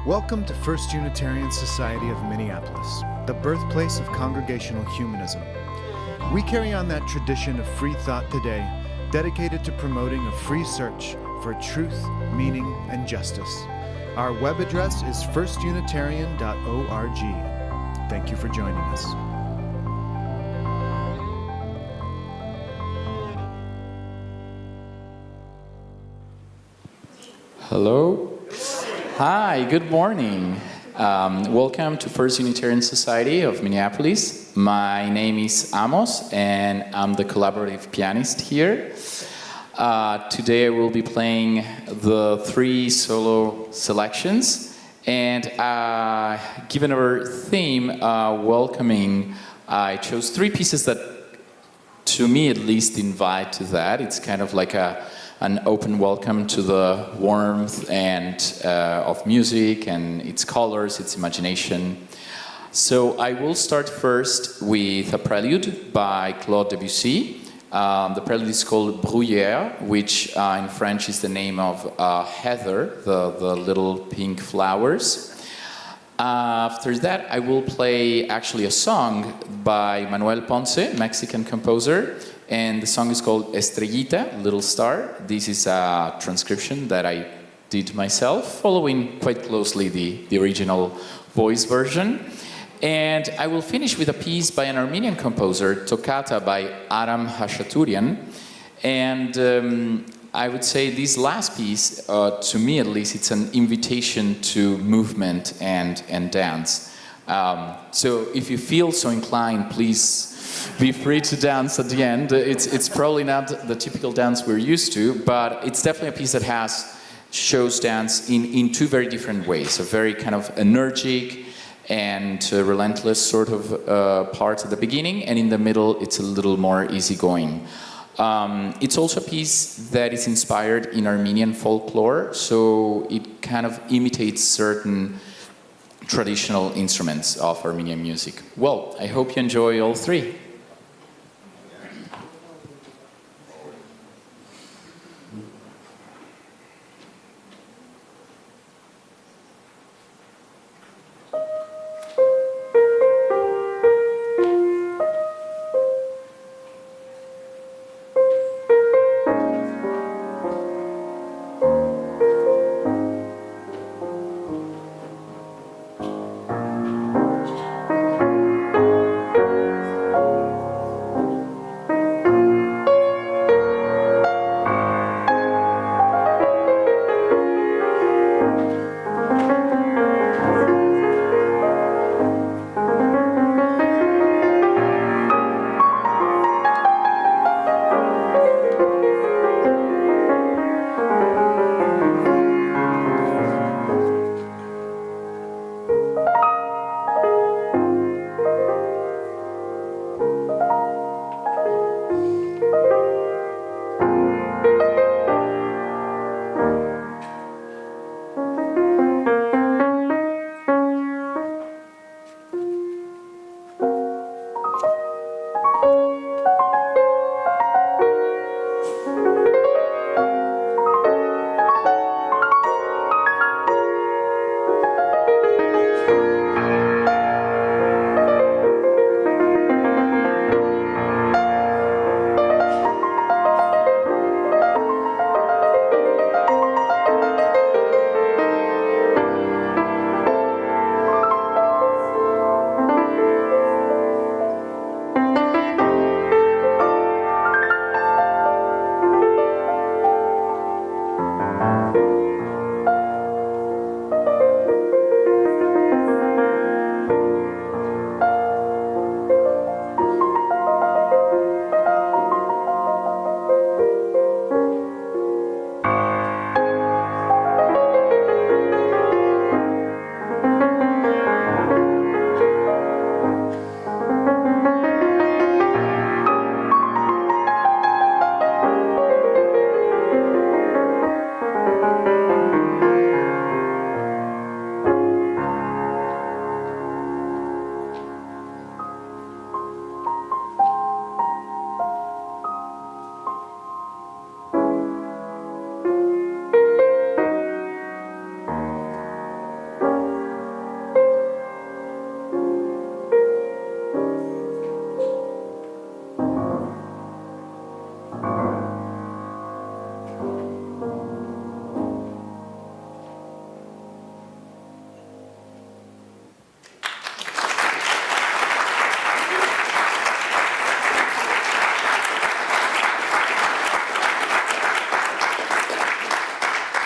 Welcome to First Unitarian Society of Minneapolis, the birthplace of Congregational Humanism. We carry on that tradition of free thought today, dedicated to promoting a free search for truth, meaning, and justice. Our web address is firstunitarian.org. Thank you for joining us. Hello. Hi, good morning. Welcome to First Unitarian Society of Minneapolis. My name is Amos, and I'm the collaborative pianist here. Today I will be playing the 3 solo selections, and given our theme, welcoming, I chose 3 pieces that, to me at least, invite to that. It's kind of like an open welcome to the warmth and of music and its colors, its imagination. So I will start first with a prelude by Claude Debussy. The prelude is called Bruyère, which in French is the name of heather, the little pink flowers. After that, I will play actually a song by Manuel Ponce, Mexican composer, and the song is called Estrellita, Little Star. This is a transcription that I did myself, following quite closely the original voice version. And I will finish with a piece by an Armenian composer, Toccata by Aram Hachaturian. And I would say this last piece, to me at least, it's an invitation to movement and dance. So if you feel so inclined, please be free to dance at the end. It's probably not the typical dance we're used to, but it's definitely a piece that shows dance in 2 very different ways. A very kind of energetic and relentless sort of part at the beginning, and in the middle it's a little more easygoing. It's also a piece that is inspired in Armenian folklore, so it kind of imitates certain traditional instruments of Armenian music. Well, I hope you enjoy all 3.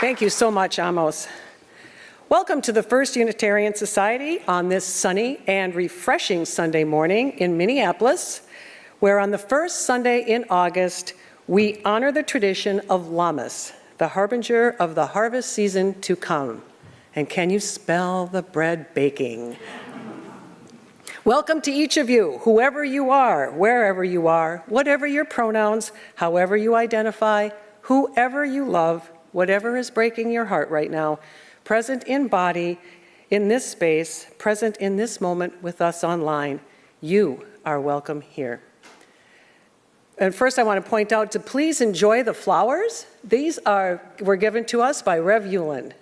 Thank you so much, Amos. Welcome to the First Unitarian Society on this sunny and refreshing Sunday morning in Minneapolis, where on the first Sunday in August, we honor the tradition of Lammas, the harbinger of the harvest season to come. And can you smell the bread baking? Welcome to each of you, whoever you are, wherever you are, whatever your pronouns, however you identify, whoever you love, whatever is breaking your heart right now, present in body, in this space, present in this moment with us online, you are welcome here. And first I want to point out to please enjoy the flowers. These were given to us by Rev Euland.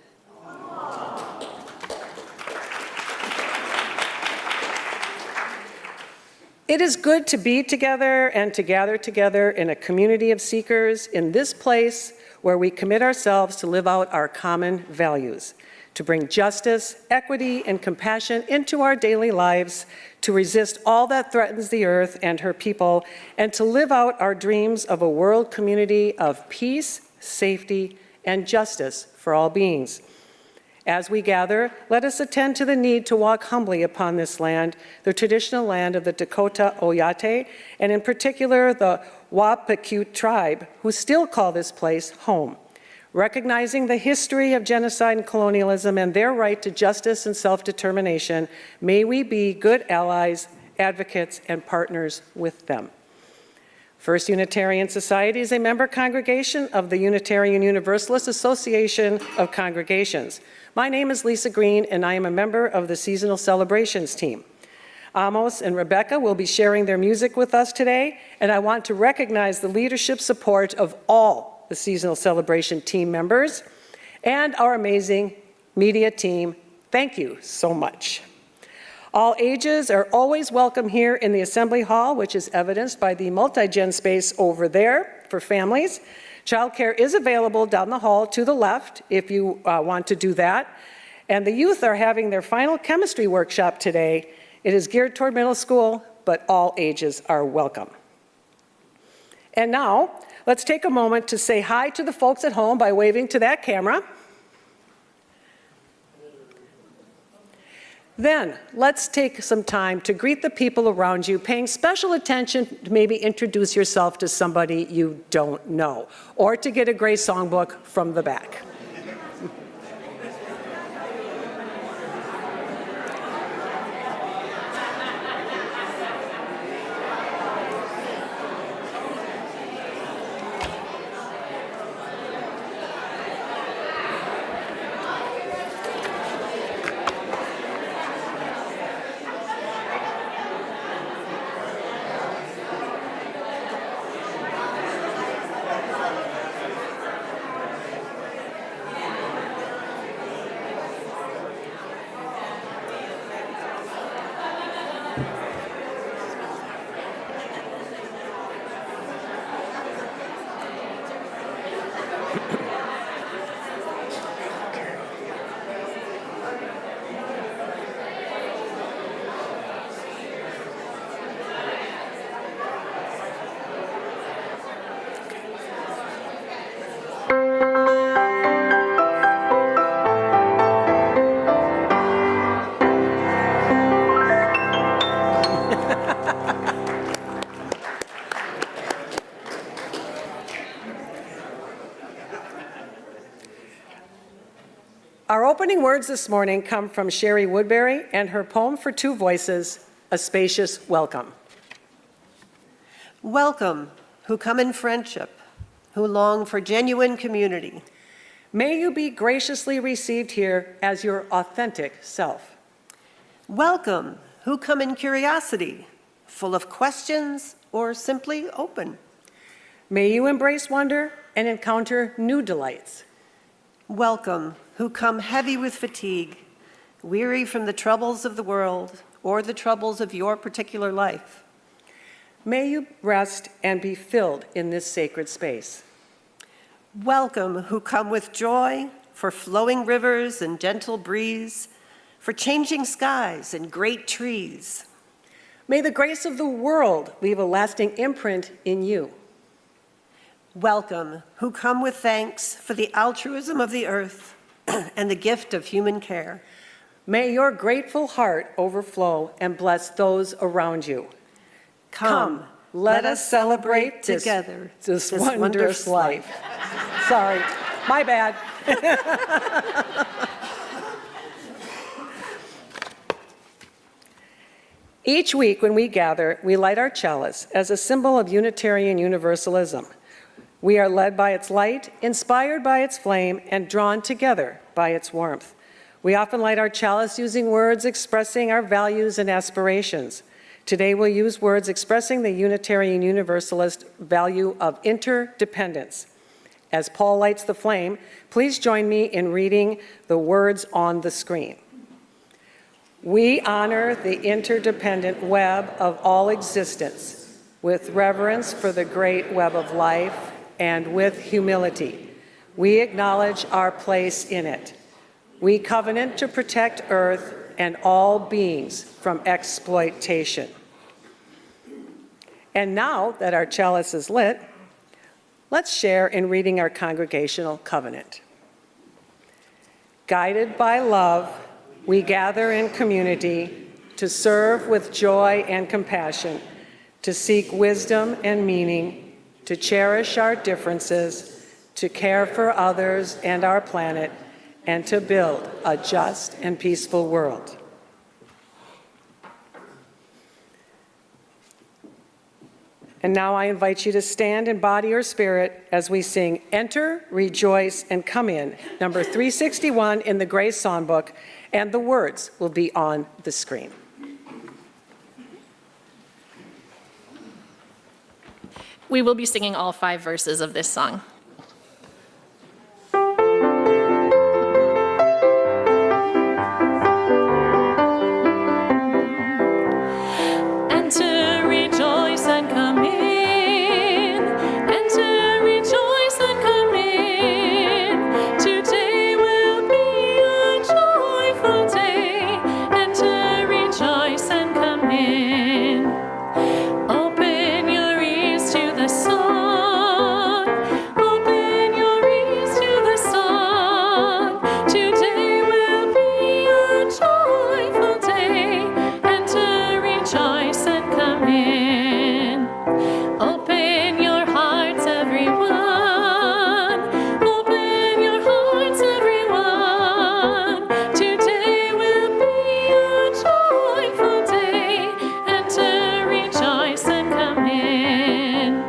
It is good to be together and to gather together in a community of seekers in this place where we commit ourselves to live out our common values, to bring justice, equity, and compassion into our daily lives, to resist all that threatens the earth and her people, and to live out our dreams of a world community of peace, safety, and justice for all beings. As we gather, let us attend to the need to walk humbly upon this land, the traditional land of the Dakota Oyate, and in particular the Wapikute tribe, who still call this place home. Recognizing the history of genocide and colonialism and their right to justice and self-determination, may we be good allies, advocates, and partners with them. First Unitarian Society is a member congregation of the Unitarian Universalist Association of Congregations. My name is Lisa Green, and I am a member of the Seasonal Celebrations team. Amos and Rebecca will be sharing their music with us today, and I want to recognize the leadership support of all the Seasonal Celebration team members and our amazing media team. Thank you so much. All ages are always welcome here in the Assembly Hall, which is evidenced by the multi-gen space over there for families. Childcare is available down the hall to the left if you want to do that. And the youth are having their final chemistry workshop today. It is geared toward middle school, but all ages are welcome. And now, let's take a moment to say hi to the folks at home by waving to that camera. Then, let's take some time to greet the people around you, paying special attention to maybe introduce yourself to somebody you don't know, or to get a gray songbook from the back. Our opening words this morning come from Sherry Woodbury and her poem for two voices, A Spacious Welcome. Welcome, who come in friendship, who long for genuine community. May you be graciously received here as your authentic self. Welcome, who come in curiosity, full of questions or simply open. May you embrace wonder and encounter new delights. Welcome, who come heavy with fatigue, weary from the troubles of the world or the troubles of your particular life. May you rest and be filled in this sacred space. Welcome, who come with joy for flowing rivers and gentle breeze, for changing skies and great trees. May the grace of the world leave a lasting imprint in you. welcome, who come with thanks for the altruism of the earth and the gift of human care. May your grateful heart overflow and bless those around you. Come, let us celebrate together this wondrous life. Sorry, my bad. Each week when we gather, we light our chalice as a symbol of Unitarian Universalism. We are led by its light, inspired by its flame, and drawn together by its warmth. We often light our chalice using words expressing our values and aspirations. Today we'll use words expressing the Unitarian Universalist value of interdependence. As Paul lights the flame, please join me in reading the words on the screen. We honor the interdependent web of all existence with reverence for the great web of life and with humility. We acknowledge our place in it. We covenant to protect Earth and all beings from exploitation. And now that our chalice is lit, let's share in reading our congregational covenant. Guided by love, we gather in community to serve with joy and compassion, to seek wisdom and meaning, to cherish our differences, to care for others and our planet, and to build a just and peaceful world. And now I invite you to stand in body or spirit as we sing Enter, Rejoice, and Come In, number 361 in the Grace Songbook, and the words will be on the screen. We will be singing all 5 verses of this song. Enter, rejoice, and come in. Enter, rejoice, and come in. Today will be a joyful day. Enter, rejoice, and come in. Open your ears to the song. Open your ears to the song. Today will be a joyful day. Enter, rejoice, and come in. Open your hearts, everyone. Open your hearts, everyone. Today will be a joyful day. Enter, rejoice, and come in.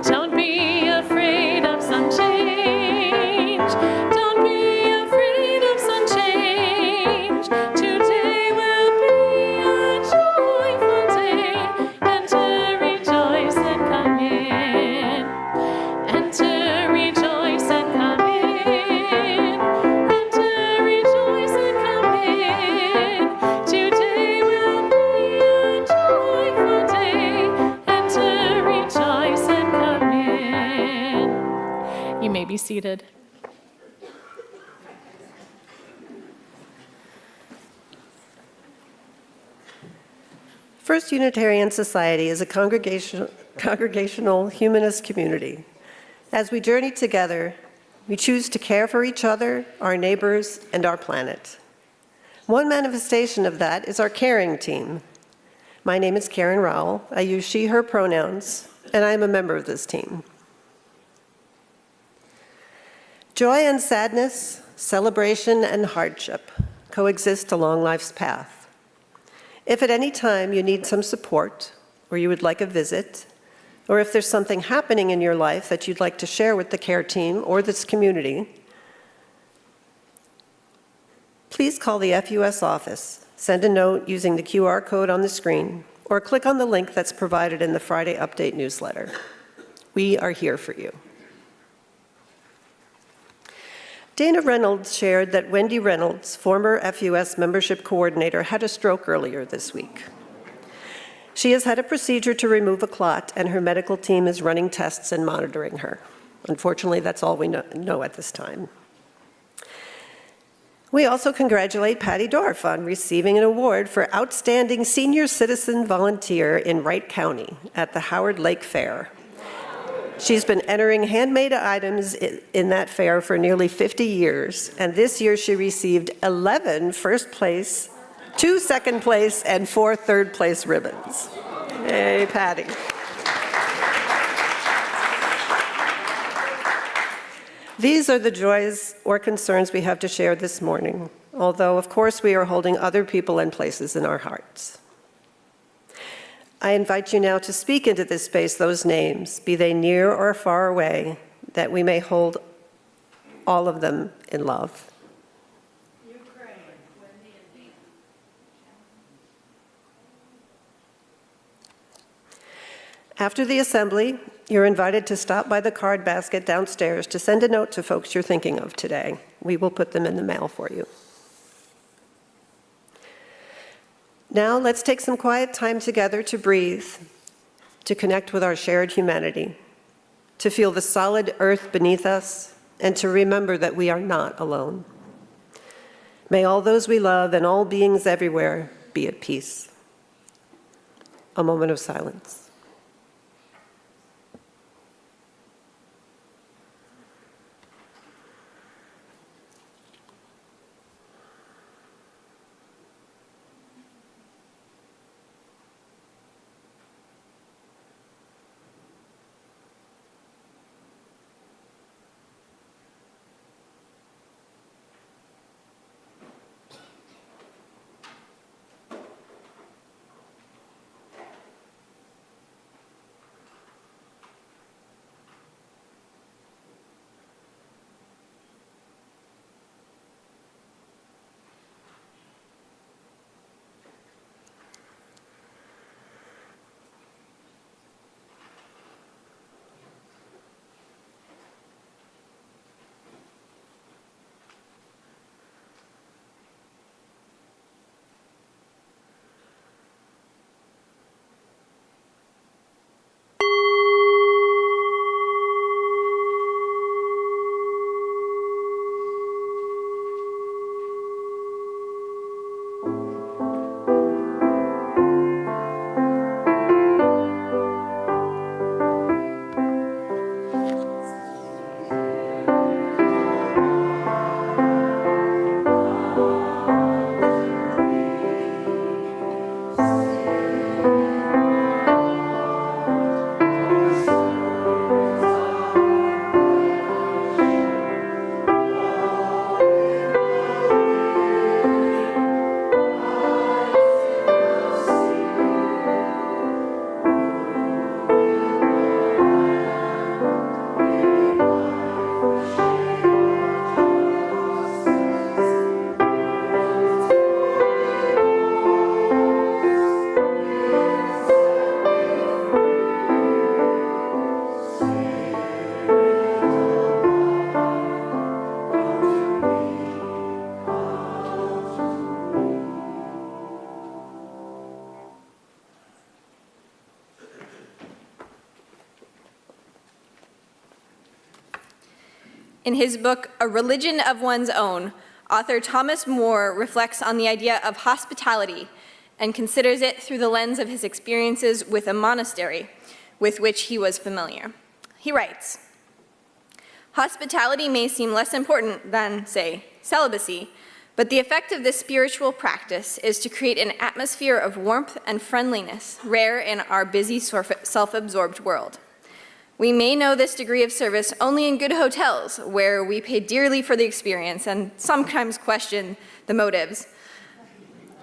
Don't be afraid of some change. Don't be afraid of some change. Today will be a joyful day. Enter, rejoice, and come in. Enter, rejoice, and come in. Enter, rejoice, and come in. Today will be a joyful day. Enter, rejoice, and come in. You may be seated. First Unitarian Society is a congregational humanist community. As we journey together, we choose to care for each other, our neighbors, and our planet. One manifestation of that is our caring team. My name is Karen Rowell. I use she, her pronouns, and I am a member of this team. Joy and sadness, celebration and hardship coexist along life's path. If at any time you need some support, or you would like a visit, or if there's something happening in your life that you'd like to share with the care team or this community, please call the FUS office, send a note using the QR code on the screen, or click on the link that's provided in the Friday Update newsletter. We are here for you. Dana Reynolds shared that Wendy Reynolds, former FUS membership coordinator, had a stroke earlier this week. She has had a procedure to remove a clot, and her medical team is running tests and monitoring her. Unfortunately, that's all we know at this time. We also congratulate Patty Dorff on receiving an award for Outstanding Senior Citizen Volunteer in Wright County at the Howard Lake Fair. She's been entering handmade items in that fair for nearly 50 years, and this year she received 11 first place, 2 second place, and 4 third place ribbons. Hey, Patty. These are the joys or concerns we have to share this morning, although, of course, we are holding other people and places in our hearts. I invite you now to speak into this space those names, be they near or far away, that we may hold all of them in love. After the assembly, you're invited to stop by the card basket downstairs to send a note to folks you're thinking of today. We will put them in the mail for you. Now let's take some quiet time together to breathe, to connect with our shared humanity, to feel the solid earth beneath us, and to remember that we are not alone. May all those we love and all beings everywhere be at peace. A moment of silence. In his book, A Religion of One's Own, author Thomas More reflects on the idea of hospitality and considers it through the lens of his experiences with a monastery with which he was familiar. He writes, "Hospitality may seem less important than, say, celibacy, but the effect of this spiritual practice is to create an atmosphere of warmth and friendliness rare in our busy, self-absorbed world. We may know this degree of service only in good hotels, where we pay dearly for the experience and sometimes question the motives.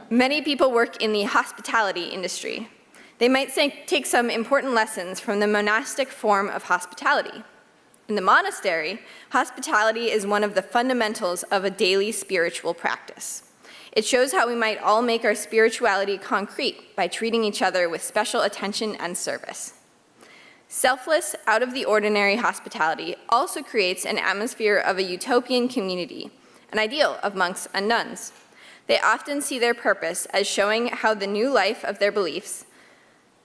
Many people work in the hospitality industry. They might take some important lessons from the monastic form of hospitality. In the monastery, hospitality is one of the fundamentals of a daily spiritual practice. It shows how we might all make our spirituality concrete by treating each other with special attention and service. Selfless, out-of-the-ordinary hospitality also creates an atmosphere of a utopian community, an ideal of monks and nuns. They often see their purpose as showing how the new life of their beliefs,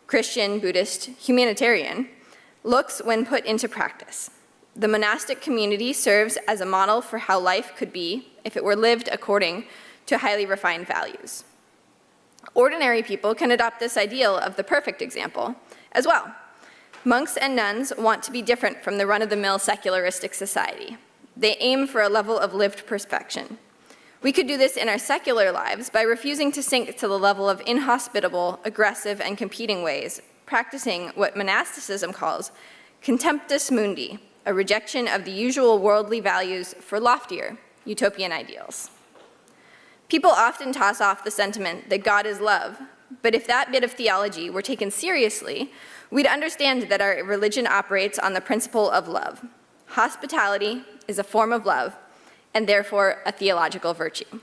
Christian, Buddhist, humanitarian, looks when put into practice. The monastic community serves as a model for how life could be if it were lived according to highly refined values. Ordinary people can adopt this ideal of the perfect example as well. Monks and nuns want to be different from the run-of-the-mill secularistic society. They aim for a level of lived perfection. We could do this in our secular lives by refusing to sink to the level of inhospitable, aggressive, and competing ways, practicing what monasticism calls contemptus mundi, a rejection of the usual worldly values for loftier, utopian ideals. People often toss off the sentiment that God is love, but if that bit of theology were taken seriously, we'd understand that our religion operates on the principle of love. Hospitality is a form of love, and therefore a theological virtue.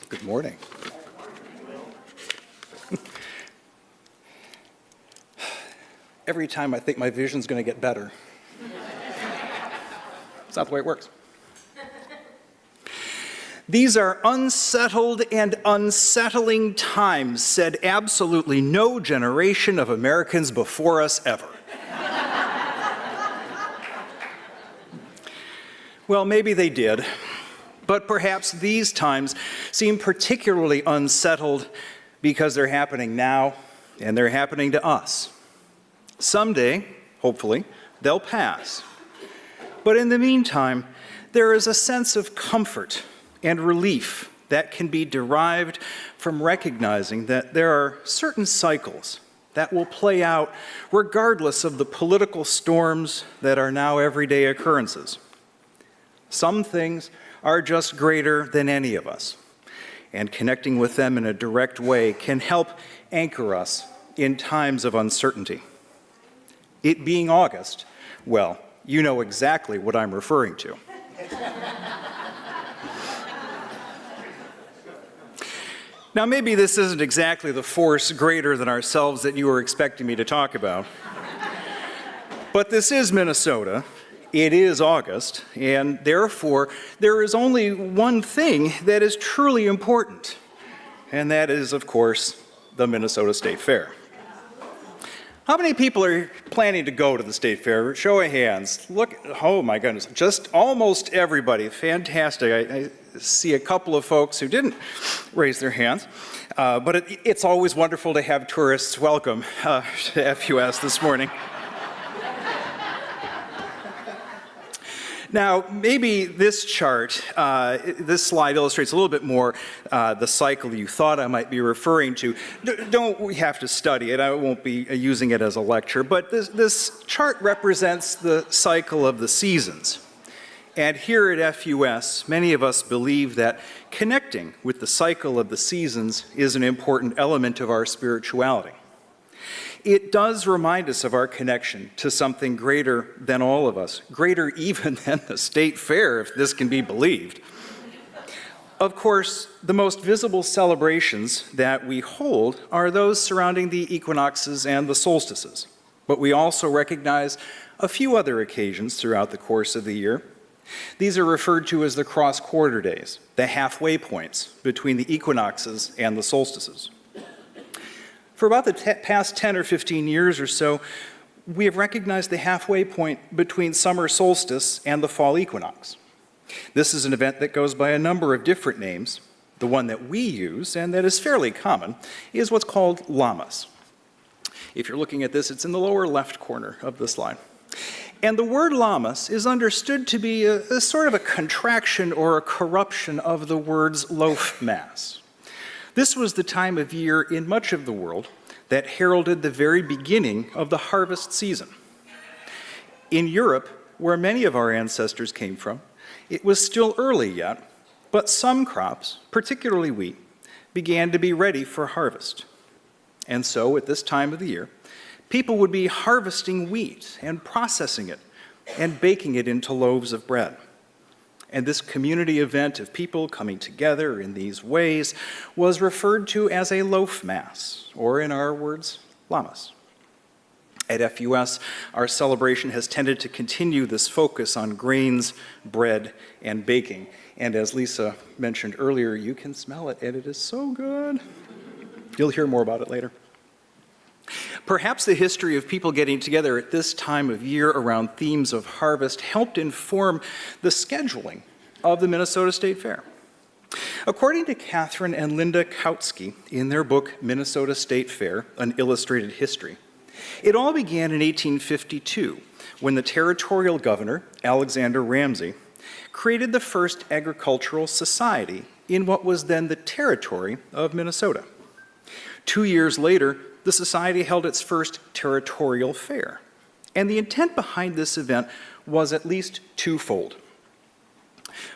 Good morning. Every time I think my vision's going to get better. It's not the way it works. These are unsettled and unsettling times, said absolutely no generation of Americans before us ever. Well, maybe they did, but perhaps these times seem particularly unsettled because they're happening now and they're happening to us. Someday, hopefully, they'll pass. But in the meantime, there is a sense of comfort and relief that can be derived from recognizing that there are certain cycles that will play out regardless of the political storms that are now everyday occurrences. Some things are just greater than any of us, and connecting with them in a direct way can help anchor us in times of uncertainty. It being August, well, you know exactly what I'm referring to. Now, maybe this isn't exactly the force greater than ourselves that you were expecting me to talk about. But this is Minnesota. It is August, and therefore, there is only one thing that is truly important, and that is, of course, the Minnesota State Fair. How many people are planning to go to the State Fair? Show of hands. Look, oh my goodness, just almost everybody. Fantastic. I see a couple of folks who didn't raise their hands, but it's always wonderful to have tourists welcome to FUS this morning. Now, maybe this chart, this slide illustrates a little bit more the cycle you thought I might be referring to. Don't we have to study it? I won't be using it as a lecture, but this chart represents the cycle of the seasons. And here at FUS, many of us believe that connecting with the cycle of the seasons is an important element of our spirituality. It does remind us of our connection to something greater than all of us, greater even than the State Fair, if this can be believed. Of course, the most visible celebrations that we hold are those surrounding the equinoxes and the solstices. But we also recognize a few other occasions throughout the course of the year. These are referred to as the cross-quarter days, the halfway points between the equinoxes and the solstices. For about the past 10 or 15 years or so, we have recognized the halfway point between summer solstice and the fall equinox. This is an event that goes by a number of different names. The one that we use, and that is fairly common, is what's called Lammas. If you're looking at this, it's in the lower left corner of the slide. And the word Lammas is understood to be a sort of a contraction or a corruption of the words loaf mass. This was the time of year in much of the world that heralded the very beginning of the harvest season. In Europe, where many of our ancestors came from, it was still early yet, but some crops, particularly wheat, began to be ready for harvest. And so, at this time of the year, people would be harvesting wheat and processing it and baking it into loaves of bread. And this community event of people coming together in these ways was referred to as a loaf mass, or in our words, Lammas. At FUS, our celebration has tended to continue this focus on grains, bread, and baking. And as Lisa mentioned earlier, you can smell it, and it is so good. You'll hear more about it later. Perhaps the history of people getting together at this time of year around themes of harvest helped inform the scheduling of the Minnesota State Fair. According to Catherine and Linda Kautsky in their book, Minnesota State Fair, An Illustrated History, it all began in 1852 when the territorial governor, Alexander Ramsey, created the first agricultural society in what was then the territory of Minnesota. 2 years later, the society held its first territorial fair. And the intent behind this event was at least twofold.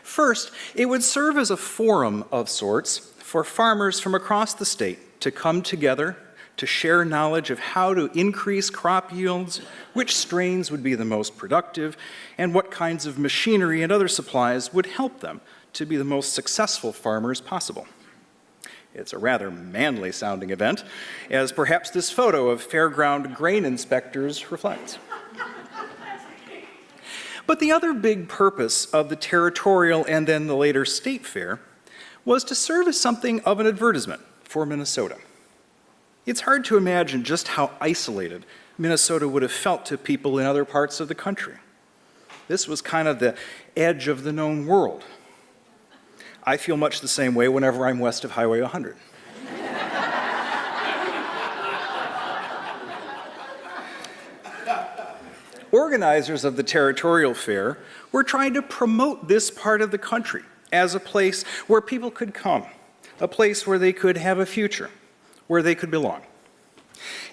First, it would serve as a forum of sorts for farmers from across the state to come together to share knowledge of how to increase crop yields, which strains would be the most productive, and what kinds of machinery and other supplies would help them to be the most successful farmers possible. It's a rather manly sounding event, as perhaps this photo of fairground grain inspectors reflects. But the other big purpose of the territorial and then the later state fair was to serve as something of an advertisement for Minnesota. It's hard to imagine just how isolated Minnesota would have felt to people in other parts of the country. This was kind of the edge of the known world. I feel much the same way whenever I'm west of Highway 100. Organizers of the territorial fair were trying to promote this part of the country as a place where people could come, a place where they could have a future, where they could belong.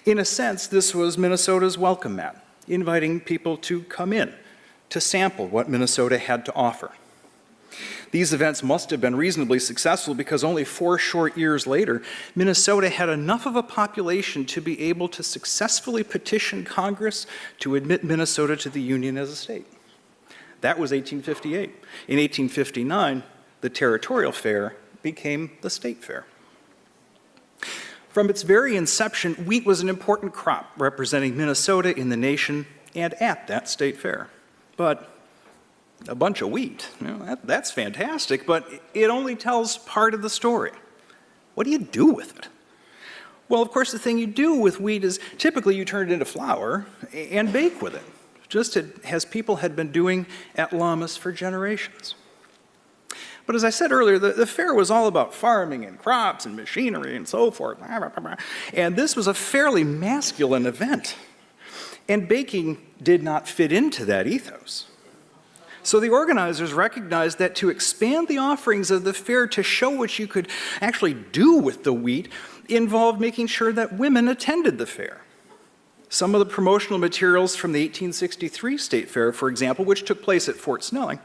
In a sense, this was Minnesota's welcome mat, inviting people to come in, to sample what Minnesota had to offer. These events must have been reasonably successful because only 4 short years later, Minnesota had enough of a population to be able to successfully petition Congress to admit Minnesota to the Union as a state. That was 1858. In 1859, the territorial fair became the state fair. From its very inception, wheat was an important crop representing Minnesota in the nation and at that state fair. But a bunch of wheat, that's fantastic, but it only tells part of the story. What do you do with it? Well, of course, the thing you do with wheat is typically you turn it into flour and bake with it, just as people had been doing at Lammas for generations. But as I said earlier, the fair was all about farming and crops and machinery and so forth. And this was a fairly masculine event. And baking did not fit into that ethos. So the organizers recognized that to expand the offerings of the fair to show what you could actually do with the wheat involved making sure that women attended the fair. Some of the promotional materials from the 1863 State Fair, for example, which took place at Fort Snelling,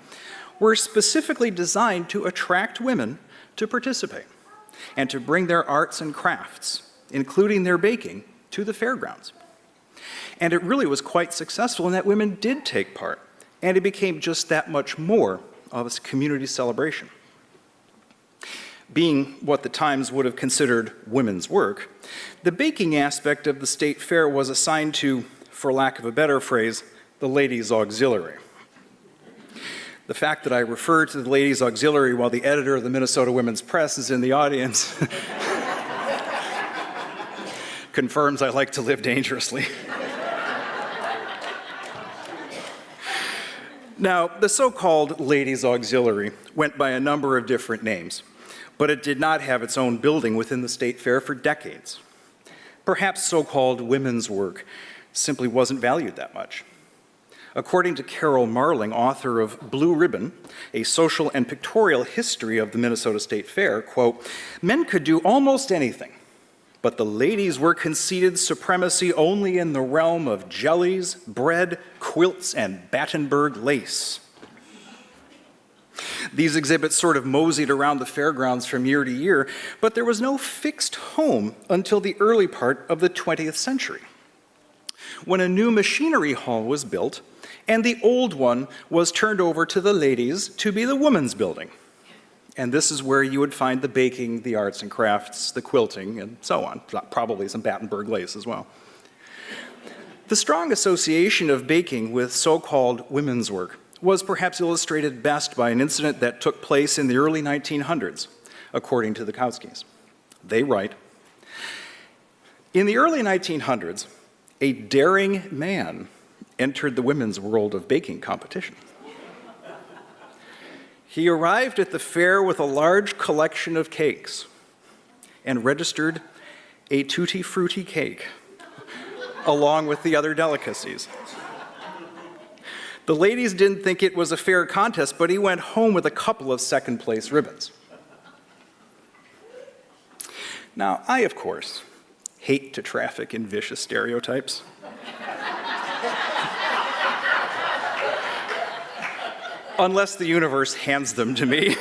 were specifically designed to attract women to participate and to bring their arts and crafts, including their baking, to the fairgrounds. And it really was quite successful in that women did take part, and it became just that much more of a community celebration. Being what the Times would have considered women's work, the baking aspect of the state fair was assigned to, for lack of a better phrase, the ladies' auxiliary. The fact that I refer to the ladies' auxiliary while the editor of the Minnesota Women's Press is in the audience confirms I like to live dangerously. Now, the so-called ladies' auxiliary went by a number of different names, but it did not have its own building within the state fair for decades. Perhaps so-called women's work simply wasn't valued that much. According to Carol Marling, author of Blue Ribbon, a social and pictorial history of the Minnesota State Fair, quote, "Men could do almost anything, but the ladies were conceded supremacy only in the realm of jellies, bread, quilts, and Battenberg lace." These exhibits sort of moseyed around the fairgrounds from year to year, but there was no fixed home until the early part of the 20th century, when a new machinery hall was built and the old one was turned over to the ladies to be the women's building. And this is where you would find the baking, the arts and crafts, the quilting, and so on, probably some Battenberg lace as well. The strong association of baking with so-called women's work was perhaps illustrated best by an incident that took place in the early 1900s, according to the Kowskis. They write, "In the early 1900s, a daring man entered the women's world of baking competition. He arrived at the fair with a large collection of cakes and registered a tutti frutti cake along with the other delicacies. The ladies didn't think it was a fair contest, but he went home with a couple of second-place ribbons." Now, I, of course, hate to traffic in vicious stereotypes. Unless the universe hands them to me.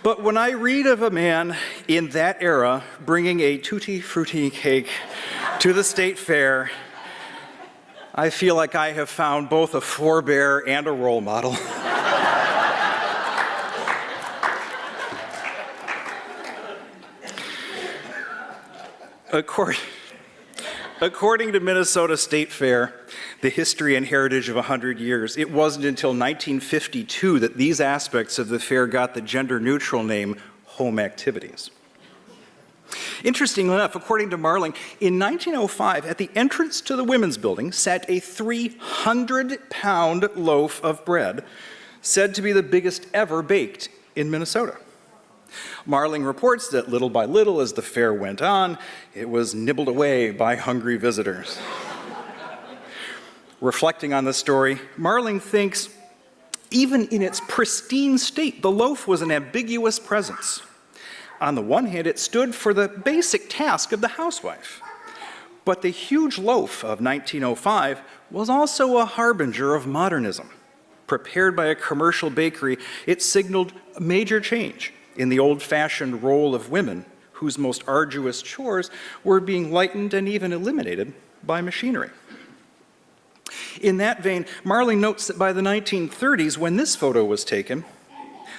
But when I read of a man in that era bringing a tutti frutti cake to the state fair, I feel like I have found both a forebear and a role model. According to Minnesota State Fair, the history and heritage of 100 years, it wasn't until 1952 that these aspects of the fair got the gender-neutral name home activities. Interestingly enough, according to Marling, in 1905, at the entrance to the women's building sat a 300-pound loaf of bread, said to be the biggest ever baked in Minnesota. Marling reports that little by little, as the fair went on, it was nibbled away by hungry visitors. Reflecting on the story, Marling thinks, even in its pristine state, the loaf was an ambiguous presence. On the one hand, it stood for the basic task of the housewife. But the huge loaf of 1905 was also a harbinger of modernism. Prepared by a commercial bakery, it signaled a major change in the old-fashioned role of women, whose most arduous chores were being lightened and even eliminated by machinery. In that vein, Marling notes that by the 1930s, when this photo was taken,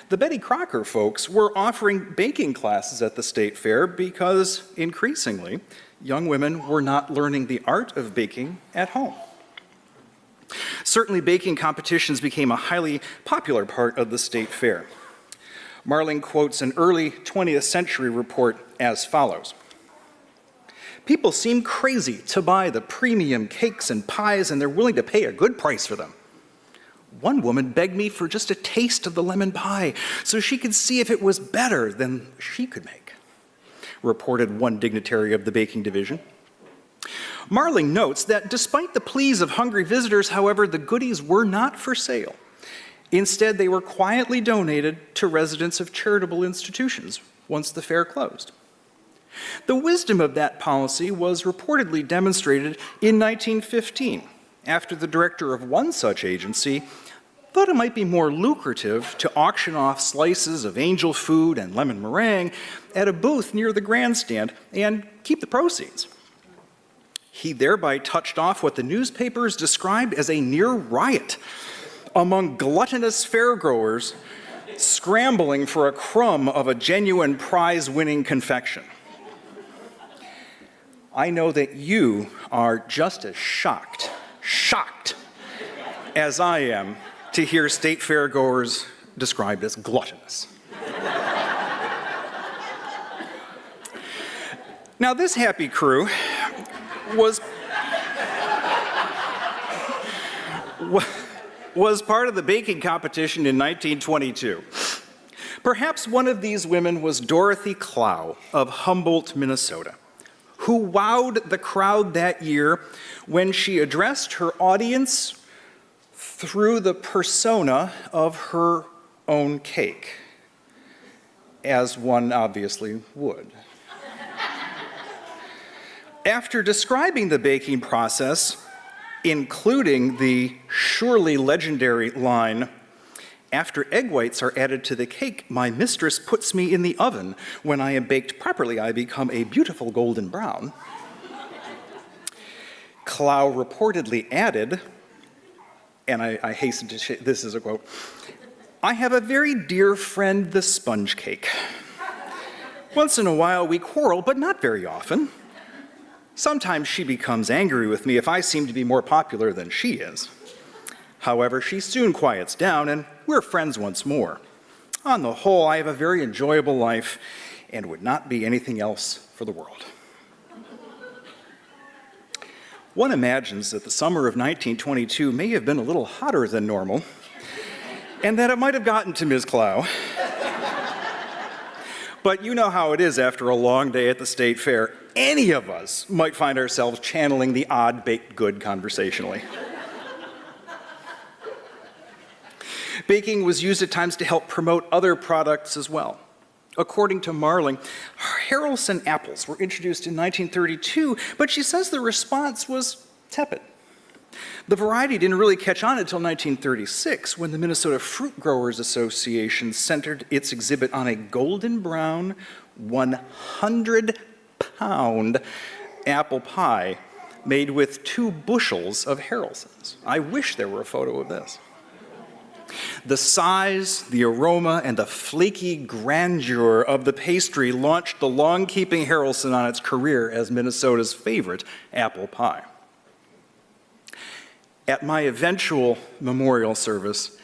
The Betty Crocker folks were offering baking classes at the state fair because, increasingly, young women were not learning the art of baking at home. Certainly, baking competitions became a highly popular part of the state fair. Marling quotes an early 20th century report as follows. People seem crazy to buy the premium cakes and pies, and they're willing to pay a good price for them. One woman begged me for just a taste of the lemon pie so she could see if it was better than she could make, reported one dignitary of the baking division. Marling notes that despite the pleas of hungry visitors, however, the goodies were not for sale. Instead, they were quietly donated to residents of charitable institutions once the fair closed. The wisdom of that policy was reportedly demonstrated in 1915, after the director of one such agency thought it might be more lucrative to auction off slices of angel food and lemon meringue at a booth near the grandstand and keep the proceeds. He thereby touched off what the newspapers described as a near riot among gluttonous fairgoers scrambling for a crumb of a genuine prize-winning confection. I know that you are just as shocked as I am to hear state fairgoers described as gluttonous. Now, this happy crew was part of the baking competition in 1922. Perhaps one of these women was Dorothy Clow of Humboldt, Minnesota, who wowed the crowd that year when she addressed her audience through the persona of her own cake, as one obviously would. After describing the baking process, including the surely legendary line, "After egg whites are added to the cake, my mistress puts me in the oven. When I am baked properly, I become a beautiful golden brown," Clow reportedly added, and I hasten to say, this is a quote, "I have a very dear friend, the sponge cake. Once in a while we quarrel, but not very often. Sometimes she becomes angry with me if I seem to be more popular than she is. However, she soon quiets down and we're friends once more. On the whole, I have a very enjoyable life and would not be anything else for the world." One imagines that the summer of 1922 may have been a little hotter than normal, and that it might have gotten to Ms. Clow. But you know how it is after a long day at the state fair. Any of us might find ourselves channeling the odd baked good conversationally. Baking was used at times to help promote other products as well. According to Marling, Haralson apples were introduced in 1932, but she says the response was tepid. The variety didn't really catch on until 1936, when the Minnesota Fruit Growers Association centered its exhibit on a golden brown, 100-pound apple pie made with 2 bushels of Haralsons. I wish there were a photo of this. The size, the aroma, and the flaky grandeur of the pastry launched the long-keeping Haralson on its career as Minnesota's favorite apple pie. At my eventual memorial service,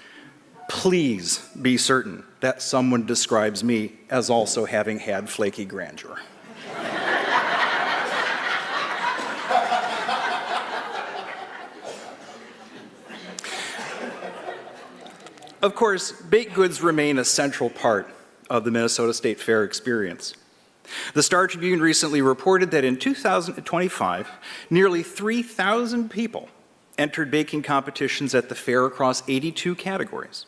please be certain that someone describes me as also having had flaky grandeur. Of course, baked goods remain a central part of the Minnesota State Fair experience. The Star Tribune recently reported that in 2025, nearly 3,000 people entered baking competitions at the fair across 82 categories.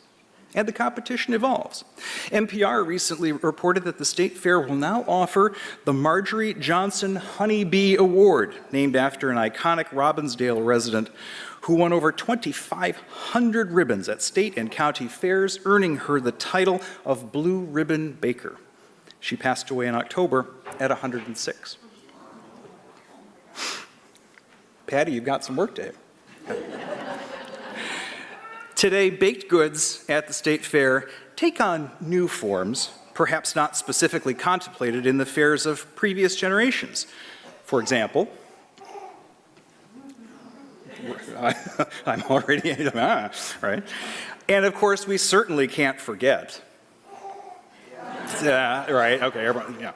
And the competition evolves. NPR recently reported that the State Fair will now offer the Marjorie Johnson Honey Bee Award, named after an iconic Robbinsdale resident who won over 2,500 ribbons at state and county fairs, earning her the title of Blue Ribbon Baker. She passed away in October at 106. Patty, you've got some work to do. Today, baked goods at the State Fair take on new forms, perhaps not specifically contemplated in the fares of previous generations. For example, I'm already, right? And of course, we certainly can't forget. Yeah, right, okay, everyone, yeah.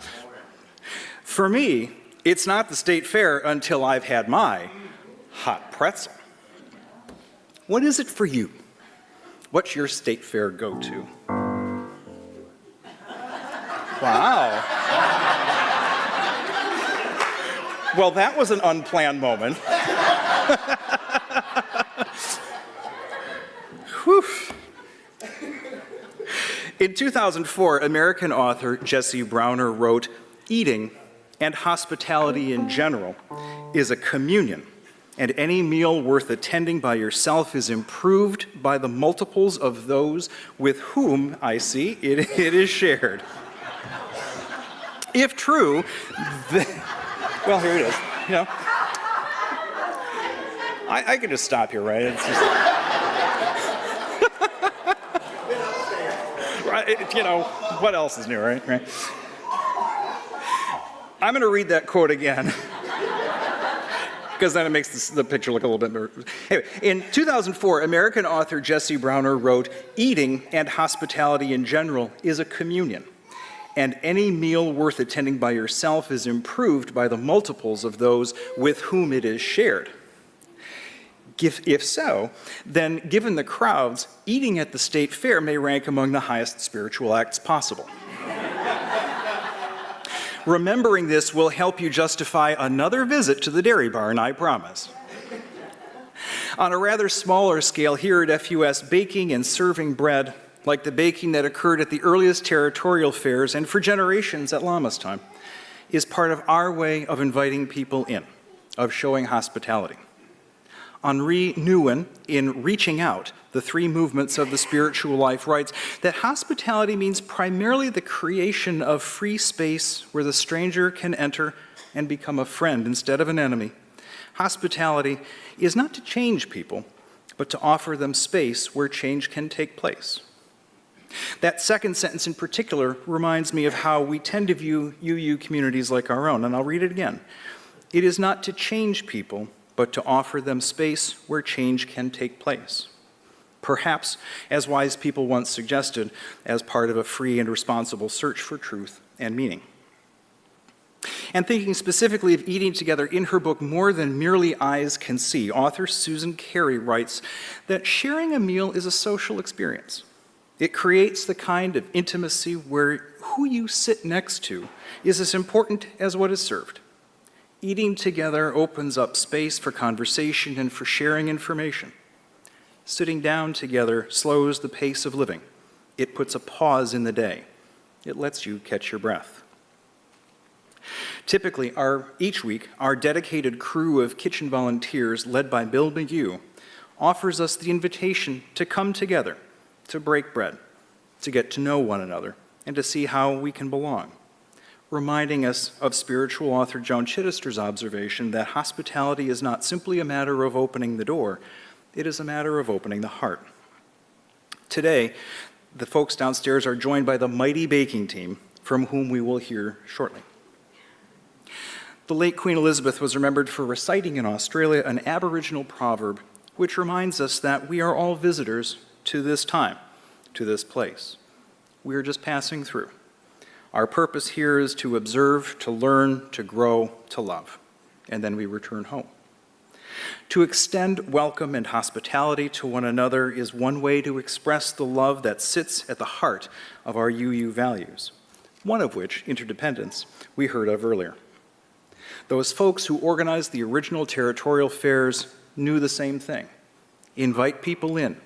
For me, it's not the state fair until I've had my hot pretzel. What is it for you? What's your state fair go-to? Wow. Well, that was an unplanned moment. Whew. In 2004, American author Jesse Browner wrote, "Eating and hospitality in general is a communion, and any meal worth attending by yourself is improved by the multiples of those with whom, I see, it is shared." If true, well, here it is. You know, I could just stop here, right? It's just, right, you know, what else is new, right? I'm going to read that quote again, because then it makes the picture look a little bit more. Anyway, in 2004, American author Jesse Browner wrote, "Eating and hospitality in general is a communion, and any meal worth attending by yourself is improved by the multiples of those with whom it is shared." If so, then given the crowds, eating at the state fair may rank among the highest spiritual acts possible. Remembering this will help you justify another visit to the dairy barn, I promise. On a rather smaller scale, here at FUS, baking and serving bread, like the baking that occurred at the earliest territorial fairs and for generations at Lammas time, is part of our way of inviting people in, of showing hospitality. Henri Nouwen, in Reaching Out, the Three Movements of the Spiritual Life, writes that hospitality means primarily the creation of free space where the stranger can enter and become a friend instead of an enemy. Hospitality is not to change people, but to offer them space where change can take place. That second sentence in particular reminds me of how we tend to view UU communities like our own, and I'll read it again. It is not to change people, but to offer them space where change can take place. Perhaps, as wise people once suggested, as part of a free and responsible search for truth and meaning. And thinking specifically of eating together, in her book, More Than Merely Eyes Can See, author Susan Carey writes that sharing a meal is a social experience. It creates the kind of intimacy where who you sit next to is as important as what is served. Eating together opens up space for conversation and for sharing information. Sitting down together slows the pace of living. It puts a pause in the day. It lets you catch your breath. Typically, each week, our dedicated crew of kitchen volunteers, led by Bill McGue, offers us the invitation to come together, to break bread, to get to know one another, and to see how we can belong, reminding us of spiritual author Joan Chittister's observation that hospitality is not simply a matter of opening the door, it is a matter of opening the heart. Today, the folks downstairs are joined by the mighty baking team, from whom we will hear shortly. The late Queen Elizabeth was remembered for reciting in Australia an Aboriginal proverb which reminds us that we are all visitors to this time, to this place. We are just passing through. Our purpose here is to observe, to learn, to grow, to love, and then we return home. To extend welcome and hospitality to one another is one way to express the love that sits at the heart of our UU values, one of which, interdependence, we heard of earlier. Those folks who organized the original territorial fairs knew the same thing. Invite people in.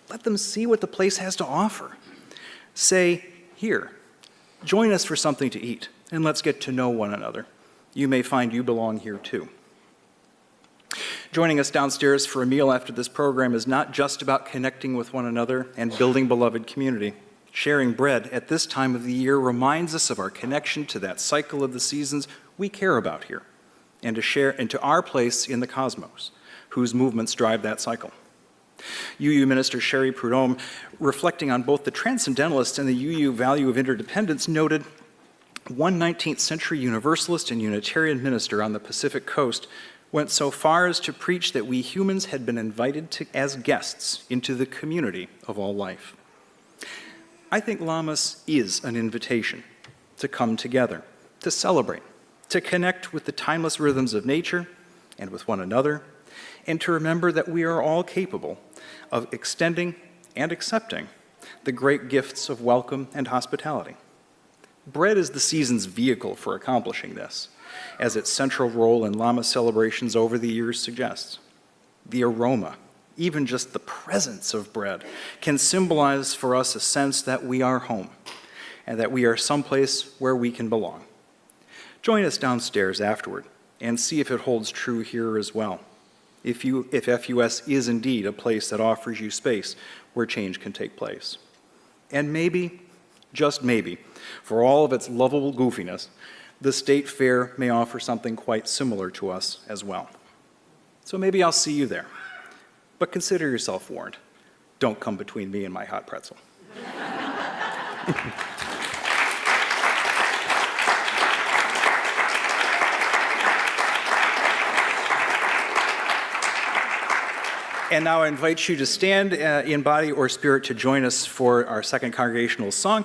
Let them see what the place has to offer. Say, here, join us for something to eat, and let's get to know one another. You may find you belong here too. Joining us downstairs for a meal after this program is not just about connecting with one another and building beloved community. Sharing bread at this time of the year reminds us of our connection to that cycle of the seasons we care about here, and to our place in the cosmos, whose movements drive that cycle. UU Minister Sherry Prudhomme, reflecting on both the transcendentalist and the UU value of interdependence, noted, one 19th century Universalist and Unitarian minister on the Pacific coast went so far as to preach that we humans had been invited as guests into the community of all life. I think Lammas is an invitation to come together, to celebrate, to connect with the timeless rhythms of nature and with one another, and to remember that we are all capable of extending and accepting the great gifts of welcome and hospitality. Bread is the season's vehicle for accomplishing this, as its central role in Lammas celebrations over the years suggests. The aroma, even just the presence of bread, can symbolize for us a sense that we are home and that we are someplace where we can belong. Join us downstairs afterward and see if it holds true here as well. If FUS is indeed a place that offers you space where change can take place. And maybe, just maybe, for all of its lovable goofiness, the State Fair may offer something quite similar to us as well. So maybe I'll see you there. But consider yourself warned. Don't come between me and my hot pretzel. And now I invite you to stand in body or spirit to join us for our second congregational song,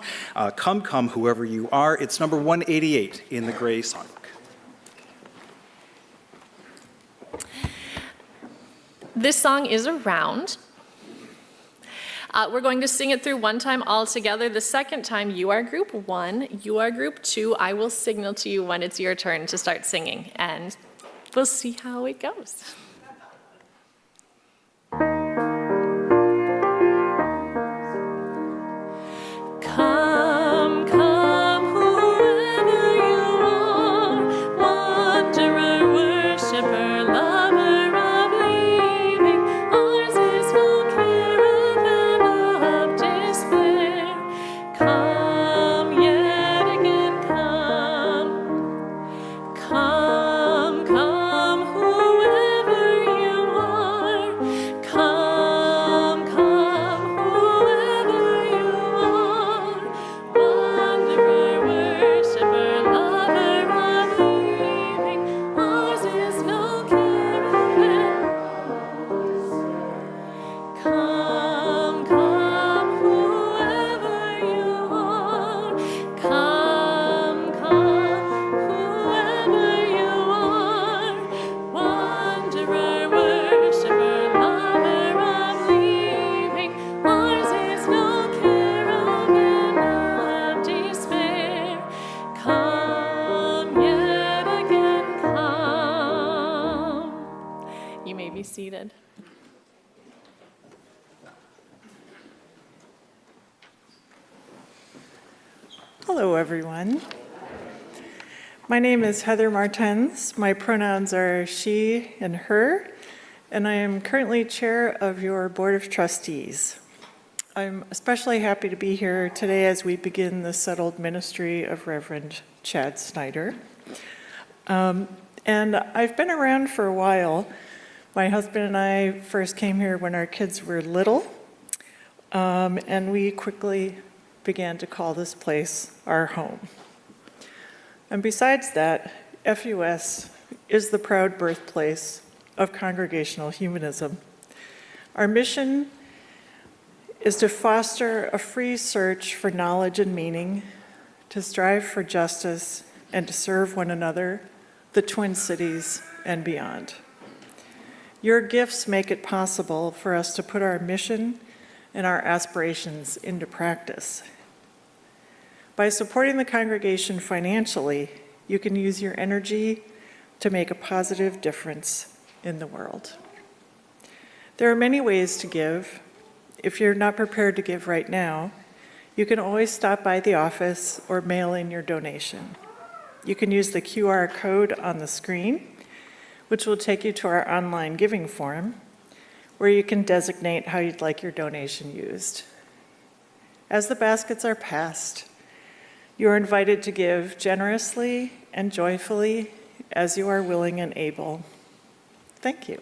Come, Come, Whoever You Are. It's number 188 in the Gray Songbook. This song is a round. We're going to sing it through one time all together. The second time, you are group one, you are group two. I will signal to you when it's your turn to start singing, and we'll see how it goes. Come, come, whoever you are, wanderer, worshiper, lover of leaving, ours is no caravan of despair. Come yet again, come. Come, come, whoever you are. Come, come, whoever you are. Wanderer, worshiper, lover of leaving, ours is no caravan. Come, come, whoever you are. Come, come, whoever you are. Wanderer, worshiper, lover of leaving, ours is no caravan of despair. Come yet again, come. You may be seated. Hello, everyone. My name is Heather Martens. My pronouns are she and her, and I am currently chair of your Board of Trustees. I'm especially happy to be here today as we begin the settled ministry of Reverend Chad Snyder. And I've been around for a while. My husband and I first came here when our kids were little, and we quickly began to call this place our home. And besides that, FUS is the proud birthplace of Congregational Humanism. Our mission is to foster a free search for knowledge and meaning, to strive for justice, and to serve one another, the Twin Cities, and beyond. Your gifts make it possible for us to put our mission and our aspirations into practice. By supporting the congregation financially, you can use your energy to make a positive difference in the world. There are many ways to give. If you're not prepared to give right now, you can always stop by the office or mail in your donation. You can use the QR code on the screen, which will take you to our online giving form, where you can designate how you'd like your donation used. As the baskets are passed, you are invited to give generously and joyfully as you are willing and able. Thank you.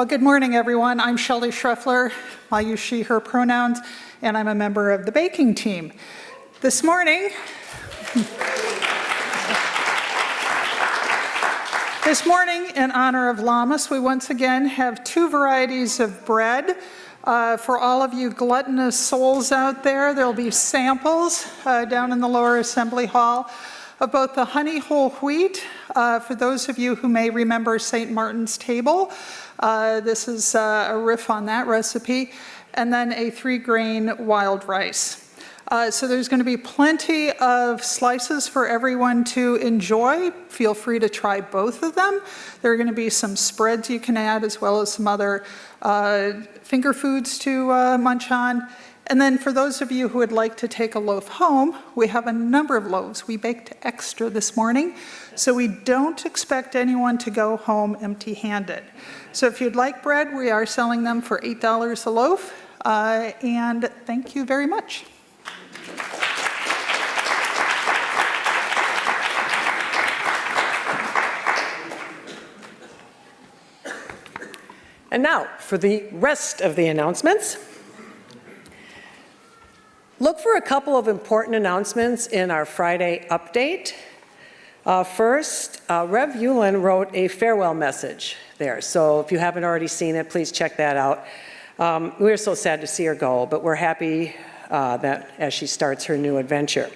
Well, good morning, everyone. I'm Shelley Schreffler. I use she, her pronouns, and I'm a member of the baking team. This morning, in honor of Lammas, we once again have two varieties of bread. For all of you gluttonous souls out there, there'll be samples down in the lower assembly hall of both the honey whole wheat, for those of you who may remember St. Martin's Table. This is a riff on that recipe, and then a 3-grain wild rice. So there's going to be plenty of slices for everyone to enjoy. Feel free to try both of them. There are going to be some spreads you can add, as well as some other finger foods to munch on. And then for those of you who would like to take a loaf home, we have a number of loaves. We baked extra this morning, so we don't expect anyone to go home empty-handed. So if you'd like bread, we are selling them for $8 a loaf, and thank you very much. And now for the rest of the announcements. Look for a couple of important announcements in our Friday update. First, Rev Yulin wrote a farewell message there. So if you haven't already seen it, please check that out. We're so sad to see her go, but we're happy that as she starts her new adventure.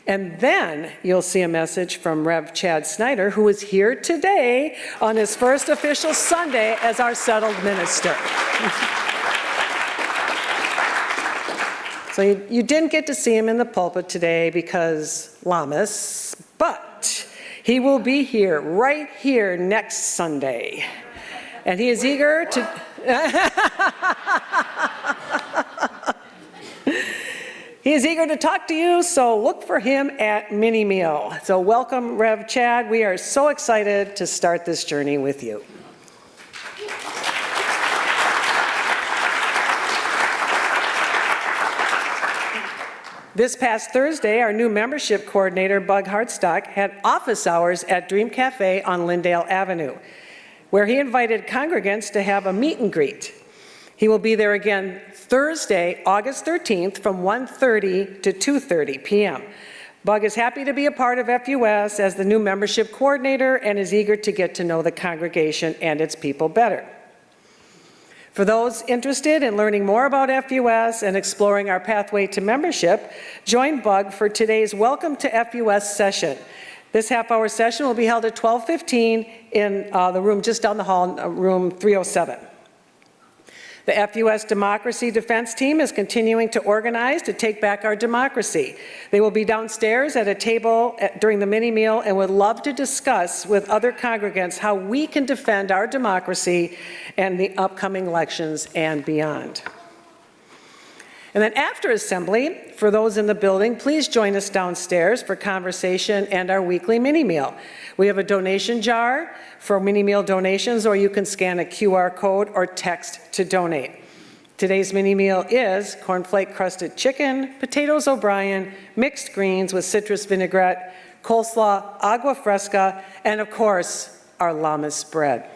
And then you'll see a message from Rev Chad Snyder, who is here today on his first official Sunday as our settled minister. So you didn't get to see him in the pulpit today because Lammas, but he will be here, right here next Sunday. And he is eager to... He is eager to talk to you, so look for him at Mini Meal. So welcome, Rev Chad. We are so excited to start this journey with you. This past Thursday, our new membership coordinator, Bug Hartstock, had office hours at Dream Cafe on Lyndale Avenue, where he invited congregants to have a meet and greet. He will be there again Thursday, August 13th from 1:30 to 2:30 p.m. Bug is happy to be a part of FUS as the new membership coordinator and is eager to get to know the congregation and its people better. For those interested in learning more about FUS and exploring our pathway to membership, join Bug for today's Welcome to FUS session. This half-hour session will be held at 12:15 in the room just down the hall, room 307. The FUS Democracy Defense Team is continuing to organize to take back our democracy. They will be downstairs at a table during the mini meal and would love to discuss with other congregants how we can defend our democracy and the upcoming elections and beyond. And then after assembly, for those in the building, please join us downstairs for conversation and our weekly mini meal. We have a donation jar for mini meal donations, or you can scan a QR code or text to donate. Today's mini meal is cornflake crusted chicken, potatoes O'Brien, mixed greens with citrus vinaigrette, coleslaw, agua fresca, and of course, our Lammas bread.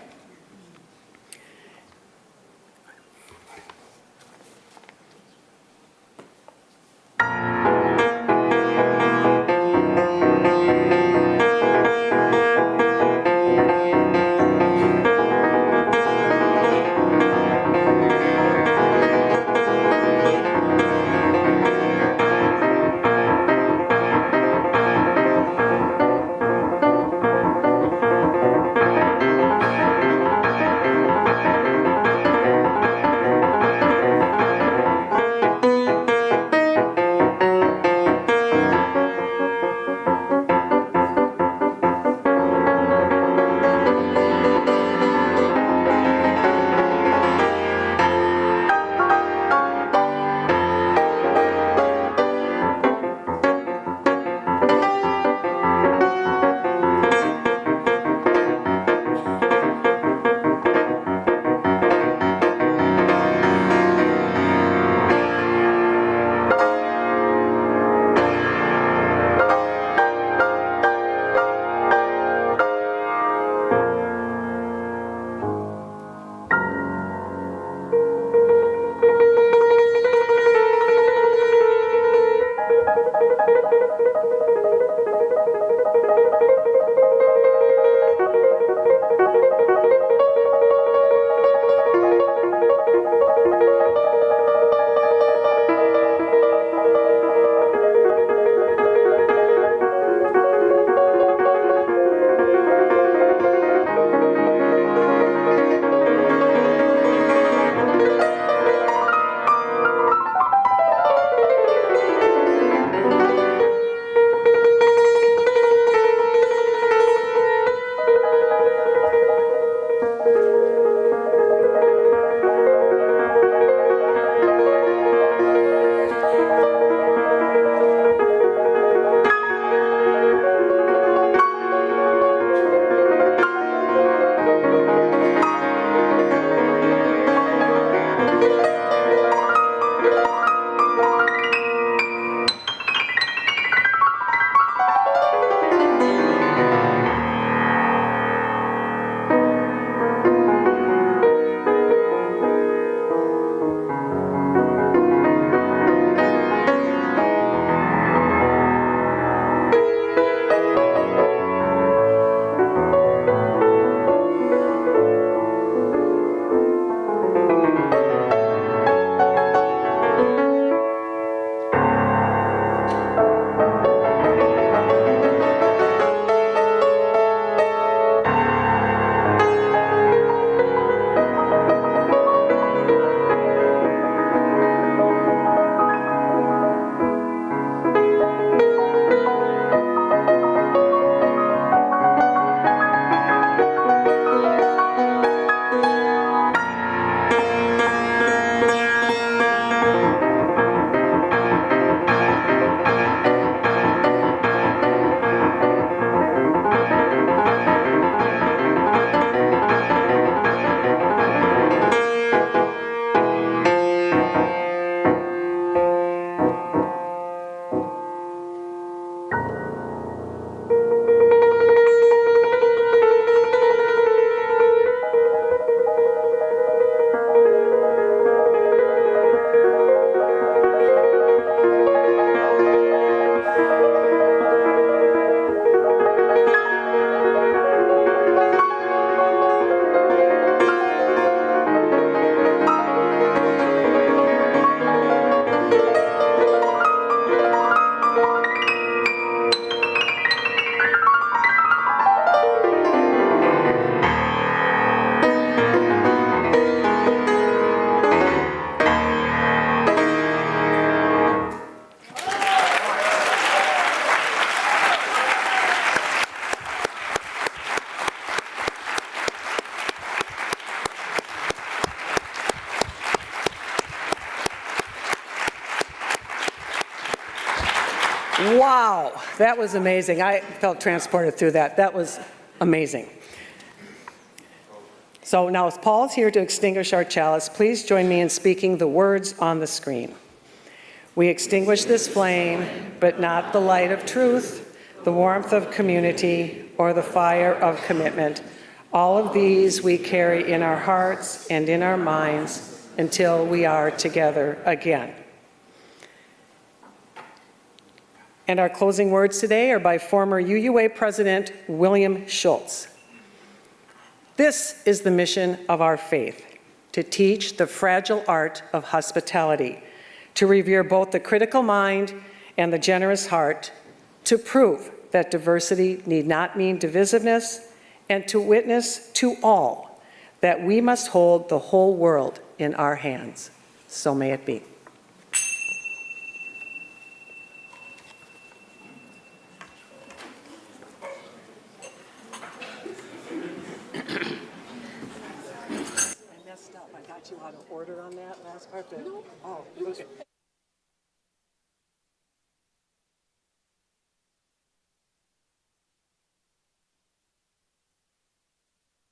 Wow, that was amazing. I felt transported through that. That was amazing. So now, as Paul's here to extinguish our chalice, please join me in speaking the words on the screen. We extinguish this flame, but not the light of truth, the warmth of community, or the fire of commitment. All of these we carry in our hearts and in our minds until we are together again. And our closing words today are by former UUA President William Schultz. This is the mission of our faith, to teach the fragile art of hospitality, to revere both the critical mind and the generous heart, to prove that diversity need not mean divisiveness, and to witness to all that we must hold the whole world in our hands. So may it be. I messed up. I got you out of order on that last part. No. Oh, okay.